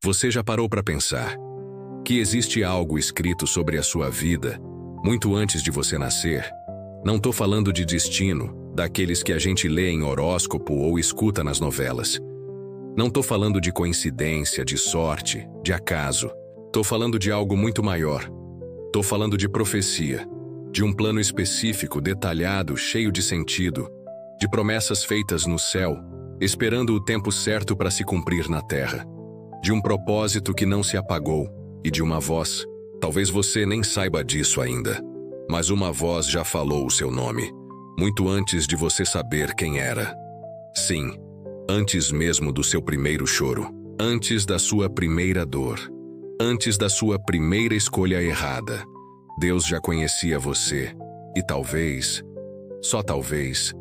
Você já parou para pensar que existe algo escrito sobre a sua vida muito antes de você nascer? Não estou falando de destino, daqueles que a gente lê em horóscopo ou escuta nas novelas. Não estou falando de coincidência, de sorte, de acaso. Estou falando de algo muito maior. Estou falando de profecia, de um plano específico, detalhado, cheio de sentido, de promessas feitas no céu, esperando o tempo certo para se cumprir na terra, de um propósito que não se apagou e de uma voz. Talvez você nem saiba disso ainda, mas uma voz já falou o seu nome, muito antes de você saber quem era. Sim, antes mesmo do seu primeiro choro, antes da sua primeira dor, antes da sua primeira escolha errada, Deus já conhecia você e talvez, só talvez,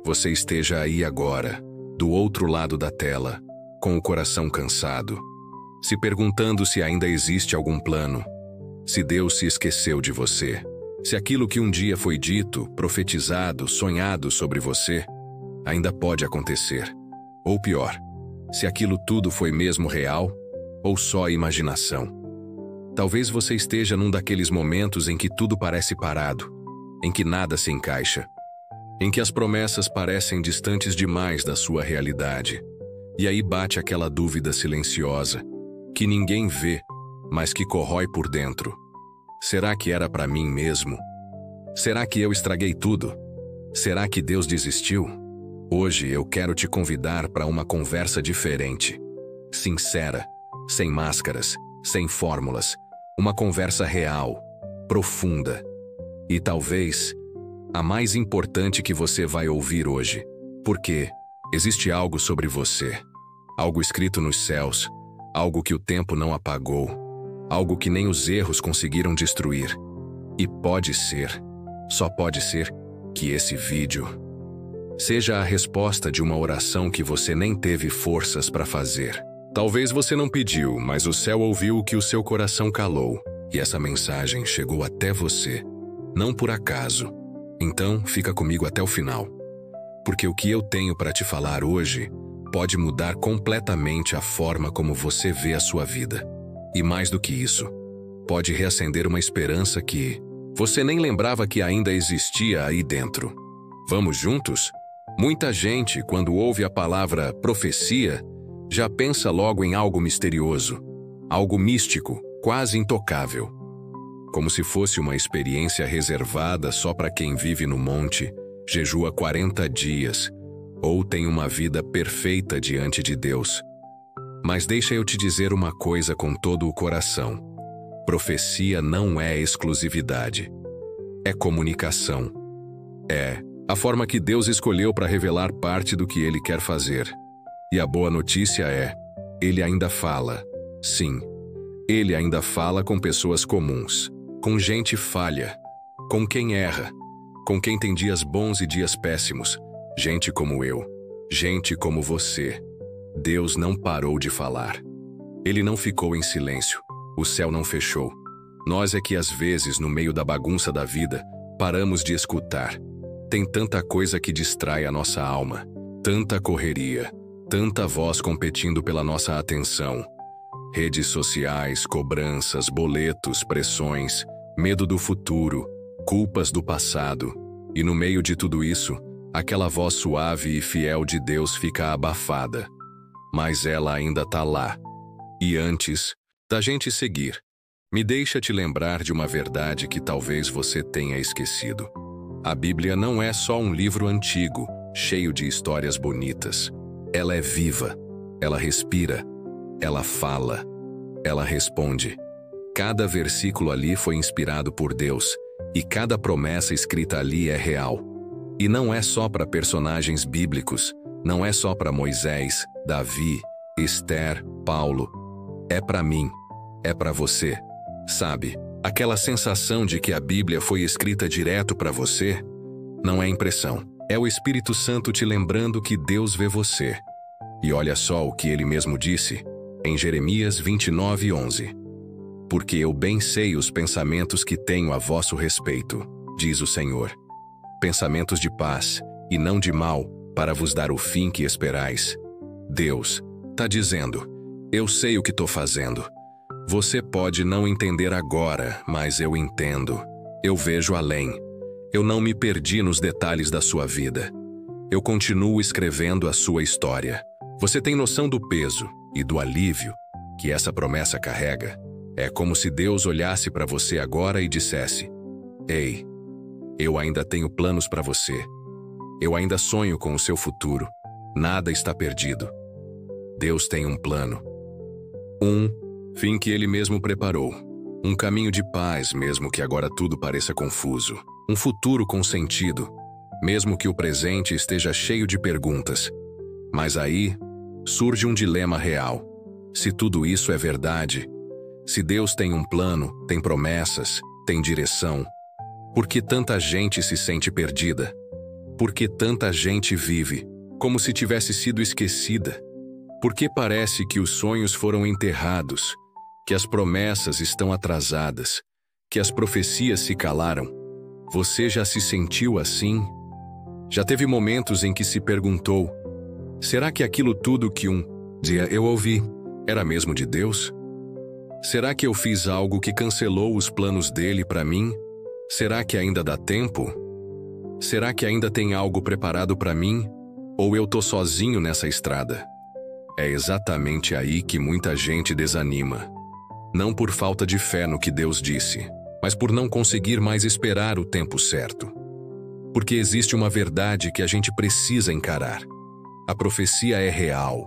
você esteja aí agora, do outro lado da tela, com o coração cansado, se perguntando se ainda existe algum plano, se Deus se esqueceu de você, se aquilo que um dia foi dito, profetizado, sonhado sobre você, ainda pode acontecer. Ou pior, se aquilo tudo foi mesmo real ou só imaginação. Talvez você esteja num daqueles momentos em que tudo parece parado, em que nada se encaixa, em que as promessas parecem distantes demais da sua realidade. E aí bate aquela dúvida silenciosa, que ninguém vê, mas que corrói por dentro. Será que era para mim mesmo? Será que eu estraguei tudo? Será que Deus desistiu? Hoje eu quero te convidar para uma conversa diferente, sincera, sem máscaras, sem fórmulas, uma conversa real, profunda e talvez a mais importante que você vai ouvir hoje, porque existe algo sobre você, algo escrito nos céus, algo que o tempo não apagou, algo que nem os erros conseguiram destruir. E pode ser, só pode ser, que esse vídeo seja a resposta de uma oração que você nem teve forças para fazer. Talvez você não pediu, mas o céu ouviu o que o seu coração calou, e essa mensagem chegou até você, não por acaso. Então, fica comigo até o final, porque o que eu tenho para te falar hoje pode mudar completamente a forma como você vê a sua vida. E mais do que isso, pode reacender uma esperança que você nem lembrava que ainda existia aí dentro. Vamos juntos? Muita gente, quando ouve a palavra profecia, já pensa logo em algo misterioso, algo místico, quase intocável. Como se fosse uma experiência reservada só para quem vive no monte, jejua 40 dias, ou tem uma vida perfeita diante de Deus. Mas deixa eu te dizer uma coisa com todo o coração. Profecia não é exclusividade. É comunicação. É a forma que Deus escolheu para revelar parte do que Ele quer fazer. E a boa notícia é, Ele ainda fala. Sim, Ele ainda fala com pessoas comuns, com gente falha, com quem erra, com quem tem dias bons e dias péssimos, gente como eu, gente como você. Deus não parou de falar. Ele não ficou em silêncio, o céu não fechou. Nós é que às vezes, no meio da bagunça da vida, paramos de escutar. Tem tanta coisa que distrai a nossa alma, tanta correria, tanta voz competindo pela nossa atenção. Redes sociais, cobranças, boletos, pressões, medo do futuro, culpas do passado. E no meio de tudo isso, aquela voz suave e fiel de Deus fica abafada. Mas ela ainda está lá. E antes da gente seguir, me deixa te lembrar de uma verdade que talvez você tenha esquecido. A Bíblia não é só um livro antigo, cheio de histórias bonitas. Ela é viva, ela respira, ela fala, ela responde. Cada versículo ali foi inspirado por Deus, e cada promessa escrita ali é real. E não é só para personagens bíblicos, não é só para Moisés, Davi, Esther, Paulo. É para mim, é para você. Sabe, aquela sensação de que a Bíblia foi escrita direto para você? Não é impressão, é o Espírito Santo te lembrando que Deus vê você. E olha só o que ele mesmo disse, em Jeremias 29:11. Porque eu bem sei os pensamentos que tenho a vosso respeito, diz o Senhor. Pensamentos de paz, e não de mal, para vos dar o fim que esperais. Deus está dizendo, Eu sei o que estou fazendo. Você pode não entender agora, mas eu entendo. Eu vejo além. Eu não me perdi nos detalhes da sua vida. Eu continuo escrevendo a sua história. Você tem noção do peso e do alívio que essa promessa carrega? É como se Deus olhasse para você agora e dissesse: Ei, eu ainda tenho planos para você. Eu ainda sonho com o seu futuro. Nada está perdido. Deus tem um plano. Um fim que Ele mesmo preparou. Um caminho de paz, mesmo que agora tudo pareça confuso. Um futuro com sentido, mesmo que o presente esteja cheio de perguntas. Mas aí surge um dilema real. Se tudo isso é verdade, se Deus tem um plano, tem promessas, tem direção, por que tanta gente se sente perdida? Por que tanta gente vive como se tivesse sido esquecida? Por que parece que os sonhos foram enterrados, que as promessas estão atrasadas, que as profecias se calaram? Você já se sentiu assim? Já teve momentos em que se perguntou: será que aquilo tudo que um dia eu ouvi era mesmo de Deus? Será que eu fiz algo que cancelou os planos dele para mim? Será que ainda dá tempo? Será que ainda tem algo preparado para mim? Ou eu tô sozinho nessa estrada? É exatamente aí que muita gente desanima. Não por falta de fé no que Deus disse, mas por não conseguir mais esperar o tempo certo. Porque existe uma verdade que a gente precisa encarar. A profecia é real,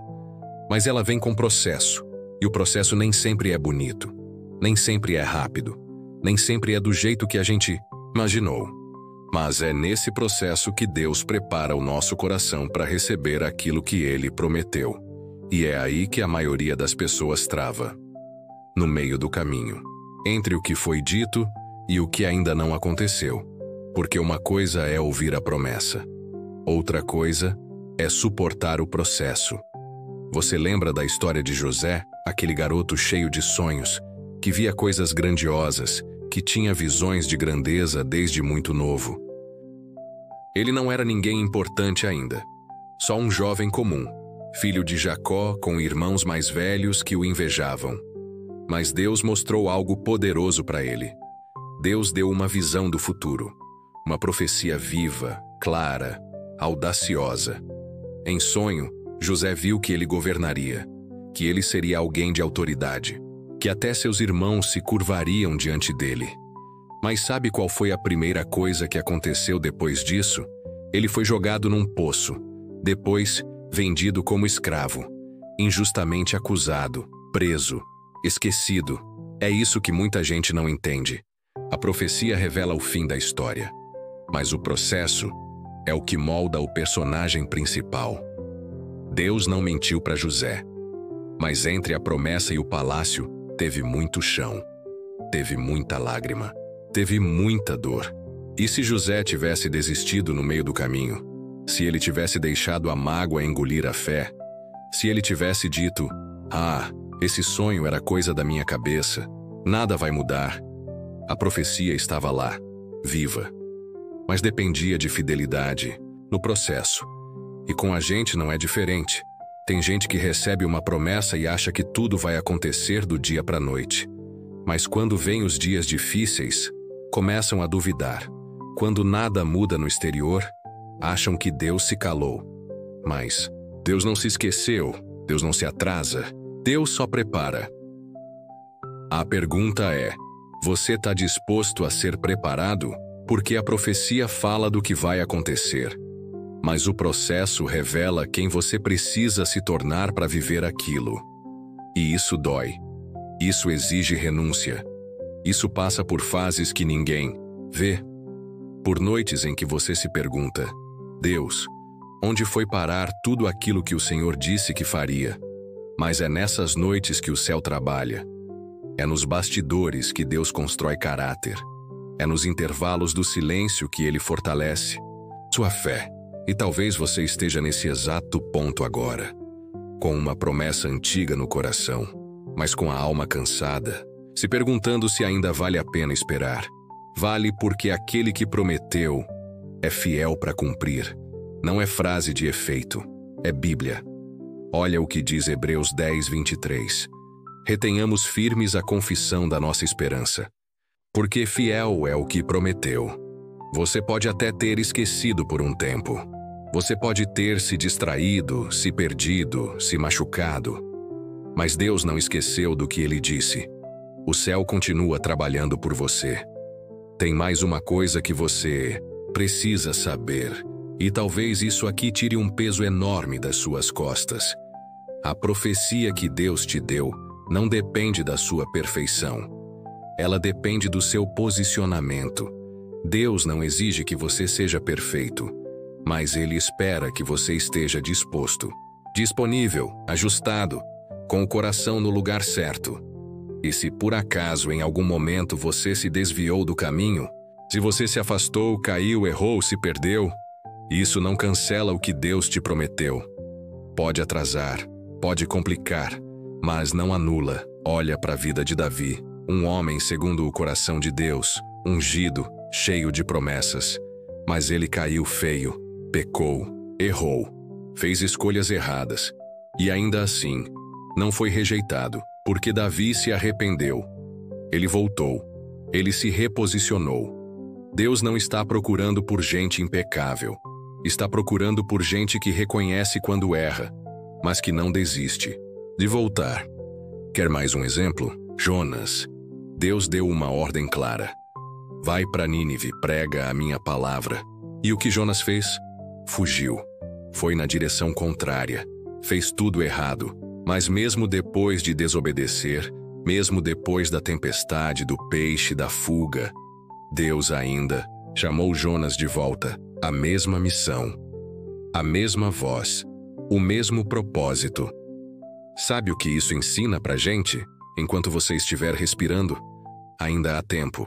mas ela vem com processo, e o processo nem sempre é bonito, nem sempre é rápido, nem sempre é do jeito que a gente imaginou. Mas é nesse processo que Deus prepara o nosso coração para receber aquilo que Ele prometeu. E é aí que a maioria das pessoas trava. No meio do caminho, entre o que foi dito e o que ainda não aconteceu. Porque uma coisa é ouvir a promessa, outra coisa é suportar o processo. Você lembra da história de José, aquele garoto cheio de sonhos, que via coisas grandiosas, que tinha visões de grandeza desde muito novo? Ele não era ninguém importante ainda, só um jovem comum, filho de Jacó com irmãos mais velhos que o invejavam. Mas Deus mostrou algo poderoso para ele. Deus deu uma visão do futuro, uma profecia viva, clara, audaciosa. Em sonho, José viu que ele governaria, que ele seria alguém de autoridade, que até seus irmãos se curvariam diante dele. Mas sabe qual foi a primeira coisa que aconteceu depois disso? Ele foi jogado num poço, depois vendido como escravo, injustamente acusado, preso, esquecido. É isso que muita gente não entende. A profecia revela o fim da história, mas o processo é o que molda o personagem principal. Deus não mentiu para José, mas entre a promessa e o palácio teve muito chão, teve muita lágrima, teve muita dor. E se José tivesse desistido no meio do caminho? Se ele tivesse deixado a mágoa engolir a fé? Se ele tivesse dito: "Ah, esse sonho era coisa da minha cabeça, nada vai mudar"? A profecia estava lá, viva, mas dependia de fidelidade no processo. E com a gente não é diferente. Tem gente que recebe uma promessa e acha que tudo vai acontecer do dia para a noite. Mas quando vêm os dias difíceis, começam a duvidar. Quando nada muda no exterior, acham que Deus se calou. Mas Deus não se esqueceu, Deus não se atrasa, Deus só prepara. A pergunta é: você está disposto a ser preparado? Porque a profecia fala do que vai acontecer, mas o processo revela quem você precisa se tornar para viver aquilo. E isso dói. Isso exige renúncia. Isso passa por fases que ninguém vê. Por noites em que você se pergunta: Deus, onde foi parar tudo aquilo que o Senhor disse que faria? Mas é nessas noites que o céu trabalha. É nos bastidores que Deus constrói caráter. É nos intervalos do silêncio que Ele fortalece sua fé. E talvez você esteja nesse exato ponto agora, com uma promessa antiga no coração, mas com a alma cansada, se perguntando se ainda vale a pena esperar. Vale porque aquele que prometeu é fiel para cumprir. Não é frase de efeito, é Bíblia. Olha o que diz Hebreus 10:23. Retenhamos firmes a confissão da nossa esperança, porque fiel é o que prometeu. Você pode até ter esquecido por um tempo. Você pode ter se distraído, se perdido, se machucado. Mas Deus não esqueceu do que Ele disse. O céu continua trabalhando por você. Tem mais uma coisa que você precisa saber, e talvez isso aqui tire um peso enorme das suas costas. A profecia que Deus te deu não depende da sua perfeição. Ela depende do seu posicionamento. Deus não exige que você seja perfeito, mas Ele espera que você esteja disposto, disponível, ajustado, com o coração no lugar certo. E se por acaso em algum momento você se desviou do caminho, se você se afastou, caiu, errou, se perdeu, isso não cancela o que Deus te prometeu. Pode atrasar, pode complicar, mas não anula. Olha para a vida de Davi, um homem segundo o coração de Deus, ungido, cheio de promessas. Mas ele caiu feio, pecou, errou, fez escolhas erradas. E ainda assim, não foi rejeitado, porque Davi se arrependeu. Ele voltou, ele se reposicionou. Deus não está procurando por gente impecável. Está procurando por gente que reconhece quando erra, mas que não desiste de voltar. Quer mais um exemplo? Jonas. Deus deu uma ordem clara. Vai para Nínive, prega a minha palavra. E o que Jonas fez? Fugiu. Foi na direção contrária. Fez tudo errado. Mas mesmo depois de desobedecer, mesmo depois da tempestade, do peixe, da fuga, Deus ainda chamou Jonas de volta. A mesma missão, a mesma voz, o mesmo propósito. Sabe o que isso ensina pra gente? Enquanto você estiver respirando, ainda há tempo,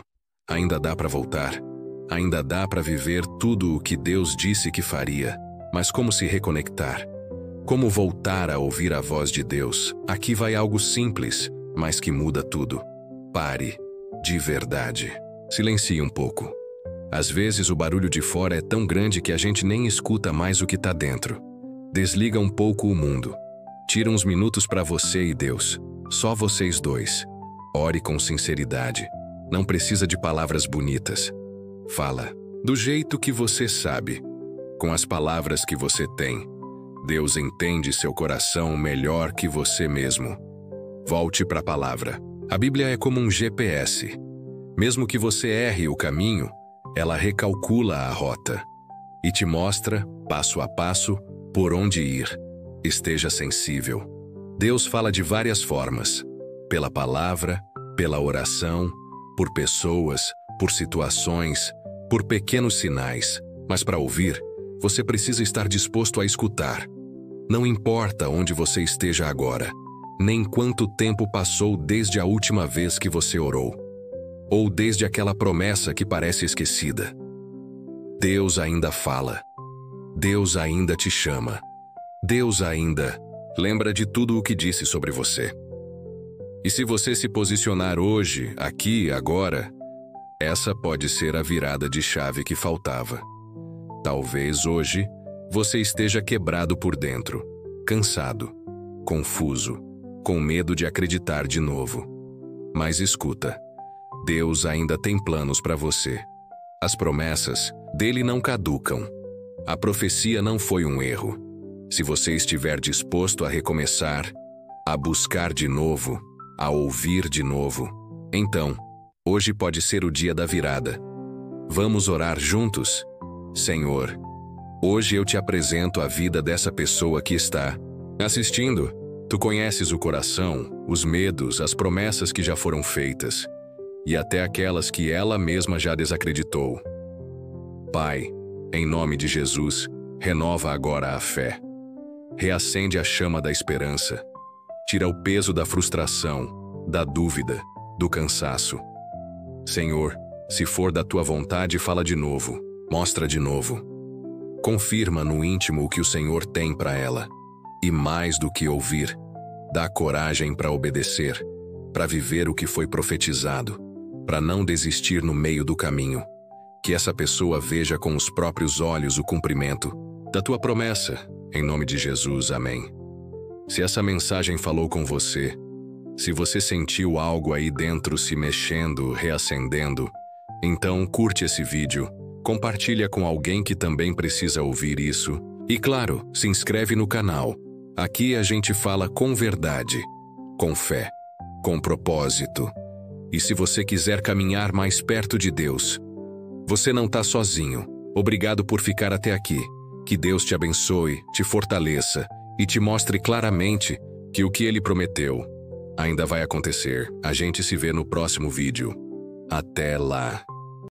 ainda dá para voltar, ainda dá para viver tudo o que Deus disse que faria. Mas como se reconectar? Como voltar a ouvir a voz de Deus? Aqui vai algo simples, mas que muda tudo. Pare, de verdade. Silencie um pouco. Às vezes o barulho de fora é tão grande que a gente nem escuta mais o que está dentro. Desliga um pouco o mundo. Tira uns minutos para você e Deus. Só vocês dois. Ore com sinceridade. Não precisa de palavras bonitas. Fala do jeito que você sabe, com as palavras que você tem. Deus entende seu coração melhor que você mesmo. Volte para a palavra. A Bíblia é como um GPS. Mesmo que você erre o caminho, ela recalcula a rota e te mostra, passo a passo, por onde ir. Esteja sensível. Deus fala de várias formas: pela palavra, pela oração, por pessoas, por situações, por pequenos sinais. Mas para ouvir, você precisa estar disposto a escutar. Não importa onde você esteja agora, nem quanto tempo passou desde a última vez que você orou, ou desde aquela promessa que parece esquecida. Deus ainda fala. Deus ainda te chama. Deus ainda lembra de tudo o que disse sobre você. E se você se posicionar hoje, aqui, agora, essa pode ser a virada de chave que faltava. Talvez hoje você esteja quebrado por dentro, cansado, confuso, com medo de acreditar de novo. Mas escuta, Deus ainda tem planos para você. As promessas dele não caducam. A profecia não foi um erro. Se você estiver disposto a recomeçar, a buscar de novo, a ouvir de novo, então, hoje pode ser o dia da virada. Vamos orar juntos? Senhor, hoje eu te apresento a vida dessa pessoa que está assistindo. Tu conheces o coração, os medos, as promessas que já foram feitas, e até aquelas que ela mesma já desacreditou. Pai, em nome de Jesus, renova agora a fé. Reacende a chama da esperança. Tira o peso da frustração, da dúvida, do cansaço. Senhor, se for da tua vontade, fala de novo, mostra de novo. Confirma no íntimo o que o Senhor tem para ela. E mais do que ouvir, dá coragem para obedecer, para viver o que foi profetizado, para não desistir no meio do caminho. Que essa pessoa veja com os próprios olhos o cumprimento da tua promessa. Em nome de Jesus, amém. Se essa mensagem falou com você, se você sentiu algo aí dentro se mexendo, reacendendo, então curte esse vídeo, compartilha com alguém que também precisa ouvir isso e, claro, se inscreve no canal. Aqui a gente fala com verdade, com fé, com propósito. E se você quiser caminhar mais perto de Deus, você não está sozinho. Obrigado por ficar até aqui. Que Deus te abençoe, te fortaleça e te mostre claramente que o que Ele prometeu ainda vai acontecer. A gente se vê no próximo vídeo. Até lá!